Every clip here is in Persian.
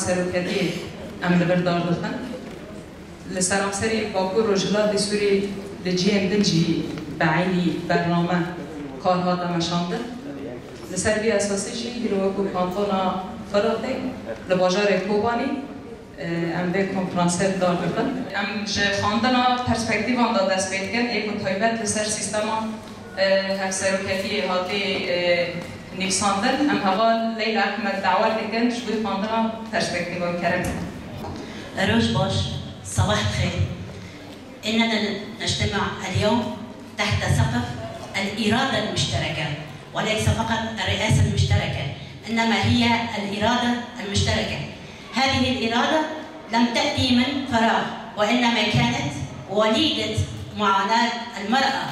سروکتی ام لبردار دخن لسرانسری باکو روجلا دی سوری لجیم دنجی بعینی برنامه کارها دمشانده لسر بی اساسی جی گروهکو کانتونا فراغی لباجار کوبانی ام به کنفرانسر دار بکن ام جه خواندنا پرسپکتیوان دا دست بید کن ایکو تایبت لسر سیستما هف سروکتی هاتی نفساندن ام هوا لیل احمد دعوت کن شبوی خواندنا پرسپکتیوان کرم روز باش صباح الخير. إننا نجتمع اليوم تحت سقف الإرادة المشتركة وليس فقط الرئاسة المشتركة إنما هي الإرادة المشتركة. هذه الإرادة لم تأتي من فراغ وإنما كانت وليدة معاناة المرأة،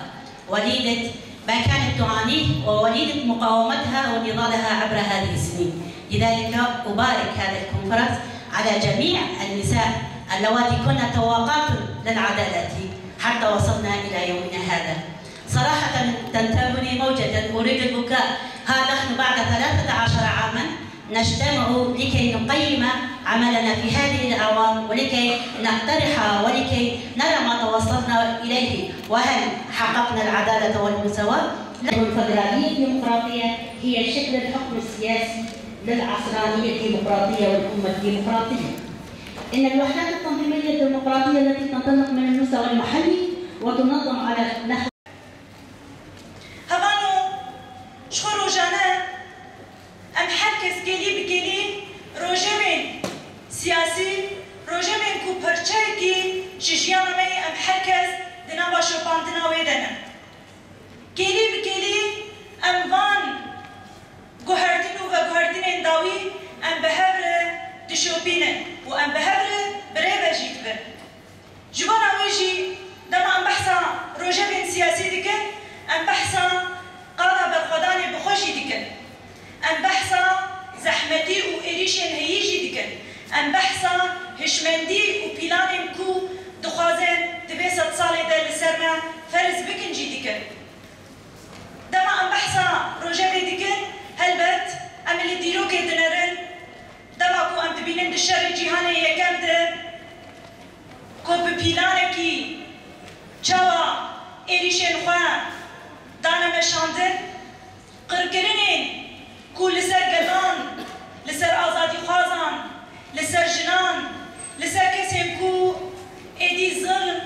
وليدة ما كانت تعانيه ووليدة مقاومتها ونضالها عبر هذه السنين. لذلك أبارك هذا الكونفرنس على جميع النساء اللواتي كن تواقات للعدالة حتى وصلنا إلى يومنا هذا. صراحة تنتابني موجة أريد البكاء. ها نحن بعد 13 عاما نجتمع لكي نقيم عملنا في هذه الأعوام ولكي نقترح ولكي نرى ما توصلنا إليه وهل حققنا العدالة والمساواة. الفدرالية الديمقراطية هي شكل الحكم السياسي للعصرانية الديمقراطية والأمة الديمقراطية. إن الوحدات التنظيمية الديمقراطية التي تنطلق من المستوى المحلي وتنظم على نحو هبانو شخو روجانا ام حركز گلی بگلی روجمين سياسي روجمين كو پرچايكي جيجيانا مي ام حركز دنا باشو باندنا ويدنا گلی بگلی ام وان گوهردين و گوهردين داوي ام بهبر تشوبينه وام بهبر بريبه جيت بر جوانا ويجي دما ام بحثا روجمين سياسي ديكن ام بحثا قاضا بالخداني بخوشي ديكن ام بحثا زحمتي و إريشن هيجي ديكن ام بحثا هشمندي و بلانين كو دخوازن تبي 6 سالي در لسرنا فرز بكن جي ديكن دما ام بحثا روجمين ديكن هلبت ام اللي ديرو كي دنرن دما كو ام تبينن الشر جيهاني يكم ده كو ببلانكي جوا إريشن خوان دانا مشاندن قرقرنين كو لسر قلان لسر آزادي خوازان لسر جنان لسر كسيم كو ايدي ظلم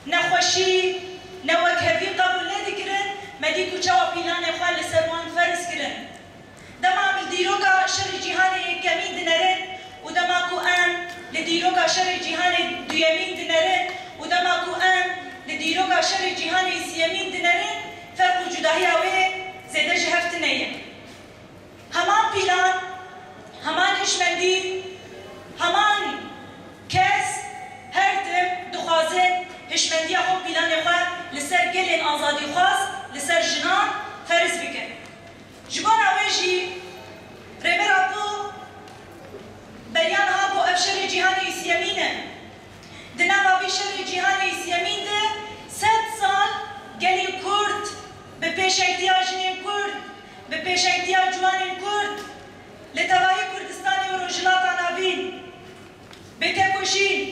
نخوشي نوكهفي قبول ندكرن مديكو جوا بلان خوان لسر وان فرس كرن دما بالديروكا شر جيهاني كمين دنرن ودماكو ان لديروكا شر جيهاني دويمين دنرن ودماكو ان لديروكا شر جيهاني سيمين دنرن فرق جداهي اوه زيده جهفتنيه همان بلان همان هشمندي همان كاس هردم دخوازن هشمندي اخو بلان اخو لسر قلن آزادي خواز لسر جنان فرز بكن جبان اوهجي رمي رابو بريان هابو افشر جيهاني سيمينه دنابا بشر جيهاني سيمين ده 7 سال قلن كرد بپیش احتیاجین کرد بپیش احتیاج جوانین کرد لتواهی کردستانی و روجلات آنابین بتکوشین